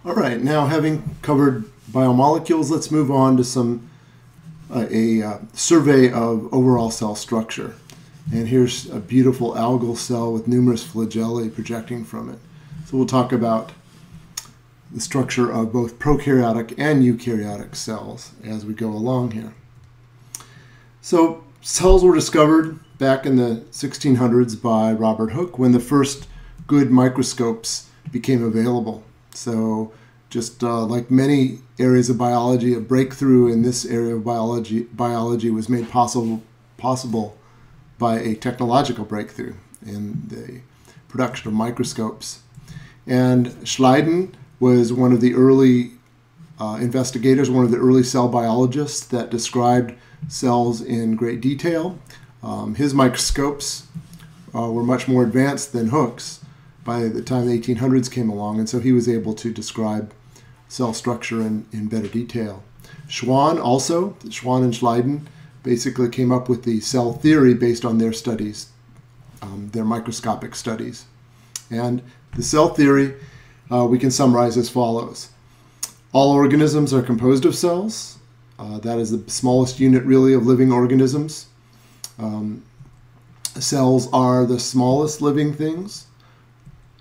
All right, now having covered biomolecules, let's move on to a survey of overall cell structure. And here's a beautiful algal cell with numerous flagellae projecting from it. So we'll talk about the structure of both prokaryotic and eukaryotic cells as we go along here. So cells were discovered back in the 1600s by Robert Hooke when the first good microscopes became available. So just like many areas of biology, a breakthrough in this area of biology was made possible by a technological breakthrough in the production of microscopes. And Schleiden was one of the early investigators, one of the early cell biologists that described cells in great detail. His microscopes were much more advanced than Hooke's by the time the 1800s came along, and so he was able to describe cell structure in better detail. Schwann and Schleiden basically came up with the cell theory based on their studies, their microscopic studies. And the cell theory we can summarize as follows. All organisms are composed of cells. That is the smallest unit really of living organisms. Cells are the smallest living things.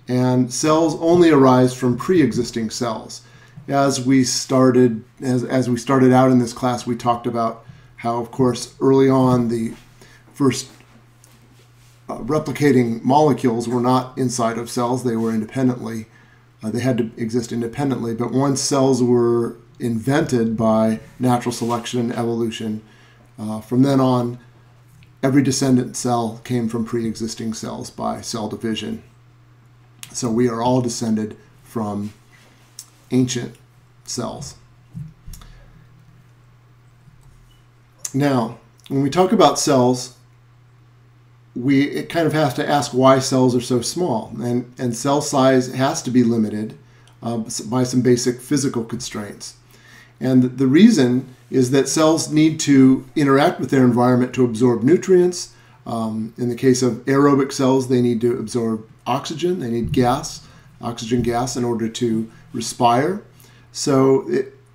And cells only arise from pre-existing cells. As we started out in this class, we talked about how, of course, early on the first replicating molecules were not inside of cells; they were independently. They had to exist independently. But once cells were invented by natural selection and evolution, from then on, every descendant cell came from pre-existing cells by cell division. So we are all descended from ancient cells. Now, when we talk about cells, it kind of has to ask why cells are so small. And cell size has to be limited by some basic physical constraints. And the reason is that cells need to interact with their environment to absorb nutrients. In the case of aerobic cells, they need to absorb oxygen. They need oxygen gas, in order to respire. So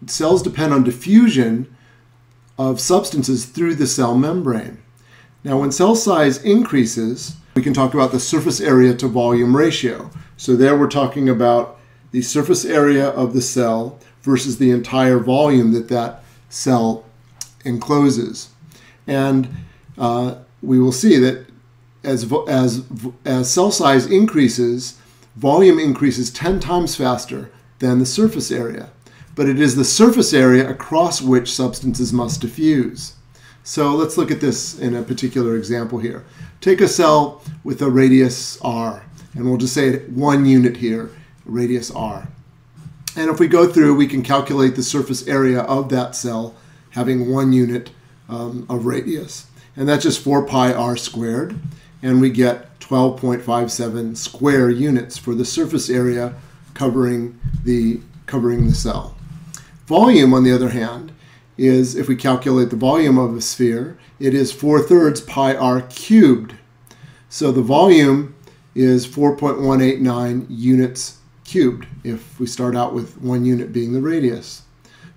cells depend on diffusion of substances through the cell membrane. Now, when cell size increases, we can talk about the surface area to volume ratio. So there we're talking about the surface area of the cell versus the entire volume that cell encloses. And we will see that as cell size increases, volume increases 10 times faster than the surface area. But it is the surface area across which substances must diffuse. So let's look at this in a particular example here. Take a cell with a radius r, and we'll just say 1 unit here, radius r. And if we go through, we can calculate the surface area of that cell having 1 unit of radius. And that's just 4 pi r squared. And we get 12.57 square units for the surface area covering the cell. Volume, on the other hand, is, if we calculate the volume of a sphere, it is 4/3 pi r cubed. So the volume is 4.189 units cubed if we start out with 1 unit being the radius.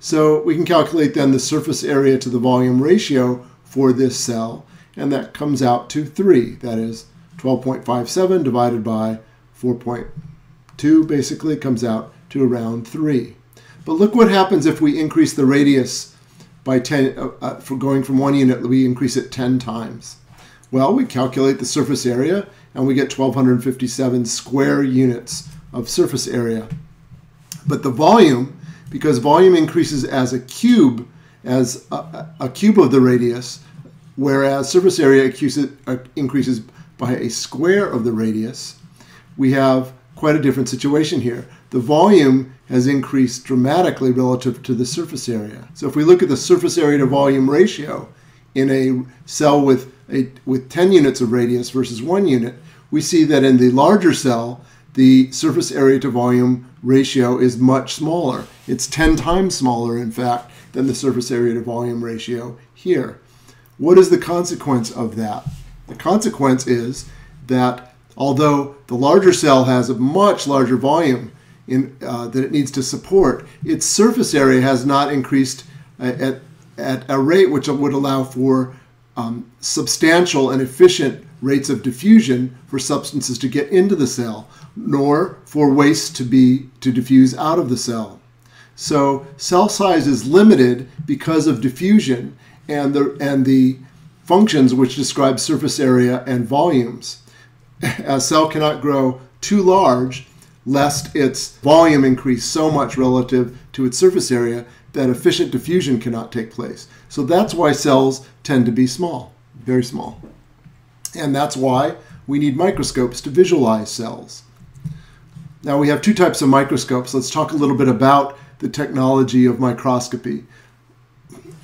So we can calculate then the surface area to the volume ratio for this cell, and that comes out to 3. That is 12.57 divided by 4.2 basically comes out to around 3. But look what happens if we increase the radius by 10, for going from 1 unit, we increase it 10 times. Well, we calculate the surface area, and we get 1,257 square units of surface area. But the volume, because volume increases as a cube of the radius, whereas surface area increases by a square of the radius, we have quite a different situation here. The volume has increased dramatically relative to the surface area. So if we look at the surface area to volume ratio in a cell with 10 units of radius versus 1 unit, we see that in the larger cell, the surface area to volume ratio is much smaller. It's 10 times smaller, in fact, than the surface area to volume ratio here. What is the consequence of that? The consequence is that although the larger cell has a much larger volume, that it needs to support, its surface area has not increased at a rate which would allow for substantial and efficient rates of diffusion for substances to get into the cell, nor for waste to diffuse out of the cell. So cell size is limited because of diffusion and the functions which describe surface area and volumes. A cell cannot grow too large lest its volume increase so much relative to its surface area that efficient diffusion cannot take place. So that's why cells tend to be small, very small. And that's why we need microscopes to visualize cells. Now we have two types of microscopes. Let's talk a little bit about the technology of microscopy.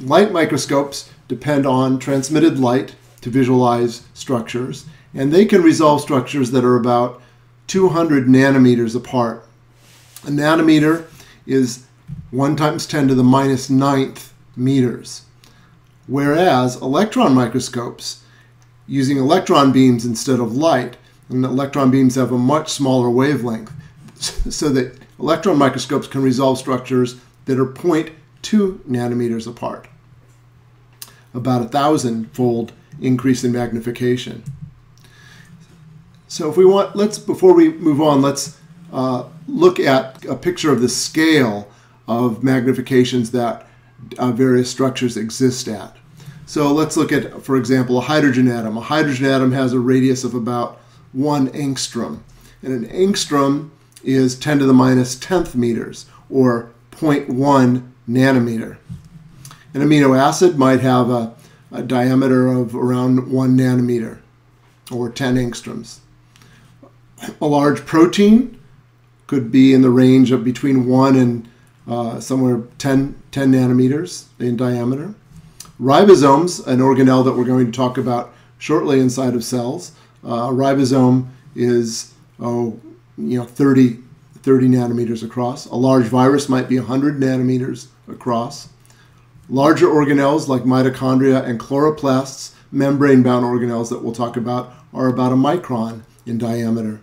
Light microscopes depend on transmitted light to visualize structures, and they can resolve structures that are about 200 nanometers apart. A nanometer is 1 × 10 to the -9th meters, whereas electron microscopes, using electron beams instead of light, and electron beams have a much smaller wavelength, so that electron microscopes can resolve structures that are 0.2 nanometers apart, about 1,000-fold increase in magnification. So if we want, before we move on, let's look at a picture of the scale of magnifications that various structures exist at. So let's look at, for example, a hydrogen atom. A hydrogen atom has a radius of about 1 angstrom, and an angstrom is 10 to the -10th meters, or 0.1 nanometer. An amino acid might have a diameter of around 1 nanometer, or 10 angstroms. A large protein could be in the range of between 1 and somewhere 10 nanometers in diameter. Ribosomes, an organelle that we're going to talk about shortly inside of cells, a ribosome is 30 nanometers across. A large virus might be 100 nanometers across. Larger organelles like mitochondria and chloroplasts, membrane-bound organelles that we'll talk about, are about a micron in diameter.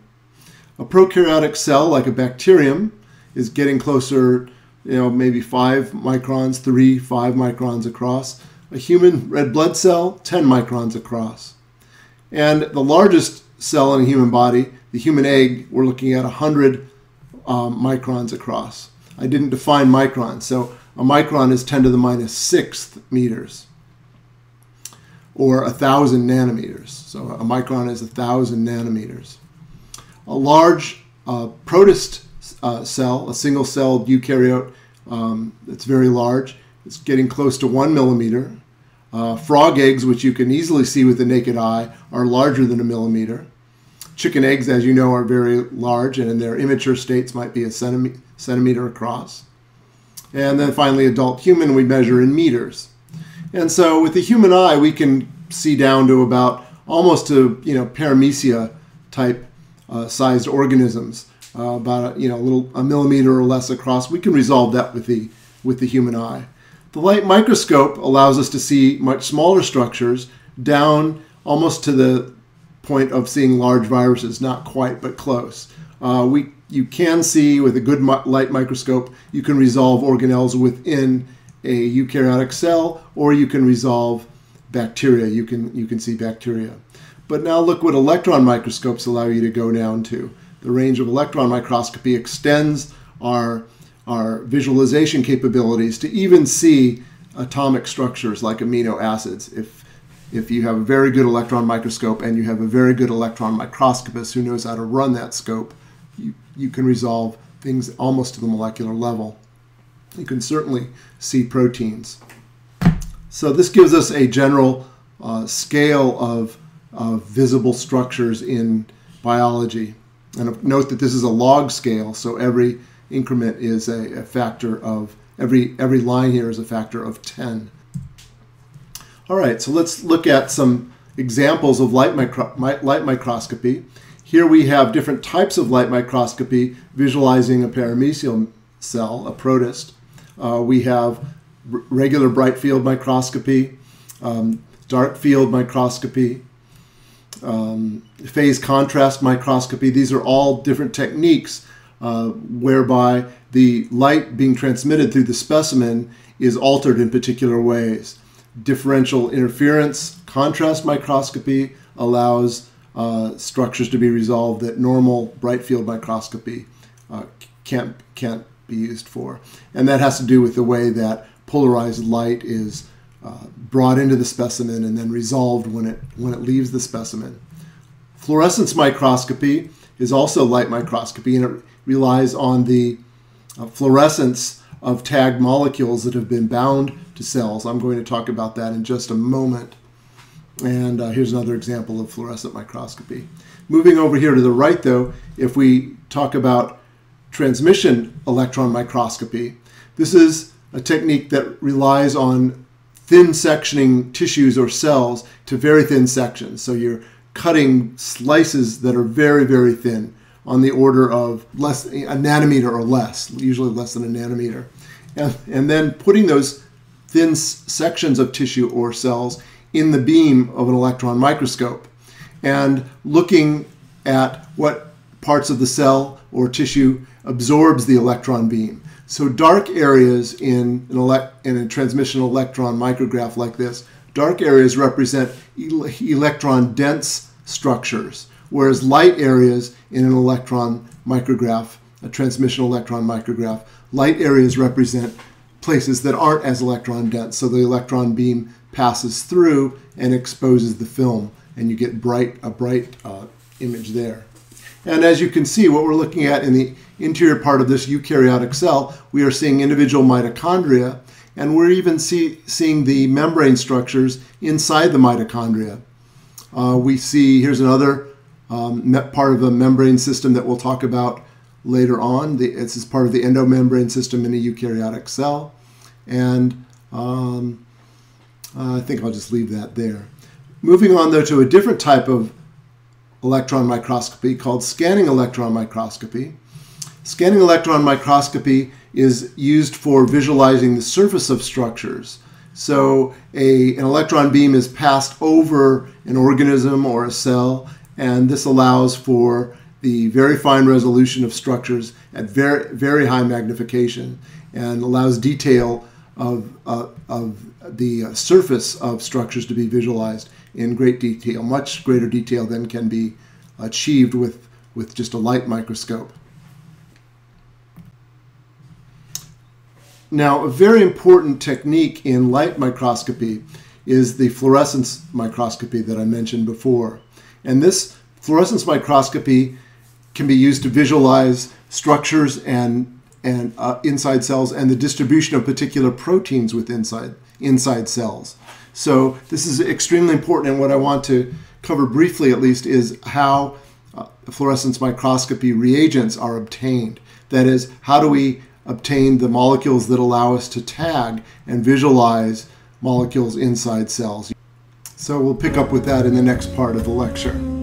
A prokaryotic cell like a bacterium is getting closer, maybe 5 microns, 5 microns across. A human red blood cell, 10 microns across. And the largest cell in a human body, the human egg, we're looking at 100 microns across. I didn't define microns, so a micron is 10 to the -6th meters, or 1,000 nanometers. So a micron is 1,000 nanometers. A large protist cell, a single-celled eukaryote that's very large, it's getting close to 1 millimeter. Frog eggs, which you can easily see with the naked eye, are larger than a millimeter. Chicken eggs, as you know, are very large, and in their immature states might be a centimeter across. And then finally, adult human, we measure in meters. And so with the human eye, we can see down to about almost to paramecia type sized organisms, about a millimeter or less across. We can resolve that with the human eye. The light microscope allows us to see much smaller structures down almost to the point of seeing large viruses, not quite, but close. You can see with a good light microscope, you can resolve organelles within a eukaryotic cell, or you can resolve bacteria. You can see bacteria. But now look what electron microscopes allow you to go down to. The range of electron microscopy extends our visualization capabilities to even see atomic structures like amino acids. If you have a very good electron microscope and you have a very good electron microscopist who knows how to run that scope, you can resolve things almost to the molecular level. You can certainly see proteins. So this gives us a general scale of visible structures in biology. And note that this is a log scale, so every increment is a factor of, every line here is a factor of 10. All right, so let's look at some examples of light microscopy. Here we have different types of light microscopy visualizing a paramecial cell, a protist. We have regular bright field microscopy, dark field microscopy, phase contrast microscopy. These are all different techniques whereby the light being transmitted through the specimen is altered in particular ways. Differential interference contrast microscopy allows structures to be resolved that normal bright field microscopy can't be used for. And that has to do with the way that polarized light is brought into the specimen and then resolved when it leaves the specimen. Fluorescence microscopy is also light microscopy, and it relies on the fluorescence of tagged molecules that have been bound to cells. I'm going to talk about that in just a moment. And here's another example of fluorescent microscopy. Moving over here to the right, though, if we talk about transmission electron microscopy, this is a technique that relies on thin sectioning tissues or cells to very thin sections. So you're cutting slices that are very, very thin, on the order of a nanometer or less, usually less than a nanometer. And then putting those thin sections of tissue or cells in the beam of an electron microscope and looking at what parts of the cell or tissue absorbs the electron beam. So dark areas in a transmission electron micrograph like this, dark areas represent electron-dense structures, whereas light areas in an electron micrograph, a transmission electron micrograph, light areas represent places that aren't as electron dense. So the electron beam passes through and exposes the film, and you get a bright image there. And as you can see, what we're looking at in the interior part of this eukaryotic cell, we are seeing individual mitochondria, and we're even seeing the membrane structures inside the mitochondria. We see, here's another part of a membrane system that we'll talk about later on. This is part of the endomembrane system in a eukaryotic cell. And I think I'll just leave that there. Moving on, though, to a different type of electron microscopy called scanning electron microscopy. Scanning electron microscopy is used for visualizing the surface of structures. So an electron beam is passed over an organism or a cell, and this allows for the very fine resolution of structures at very, very high magnification, and allows detail of the surface of structures to be visualized in great detail, much greater detail than can be achieved with just a light microscope. Now, a very important technique in light microscopy is the fluorescence microscopy that I mentioned before. And this fluorescence microscopy can be used to visualize structures and inside cells and the distribution of particular proteins with inside cells. So this is extremely important, and what I want to cover briefly at least is how fluorescence microscopy reagents are obtained. That is, how do we obtain the molecules that allow us to tag and visualize molecules inside cells? So we'll pick up with that in the next part of the lecture.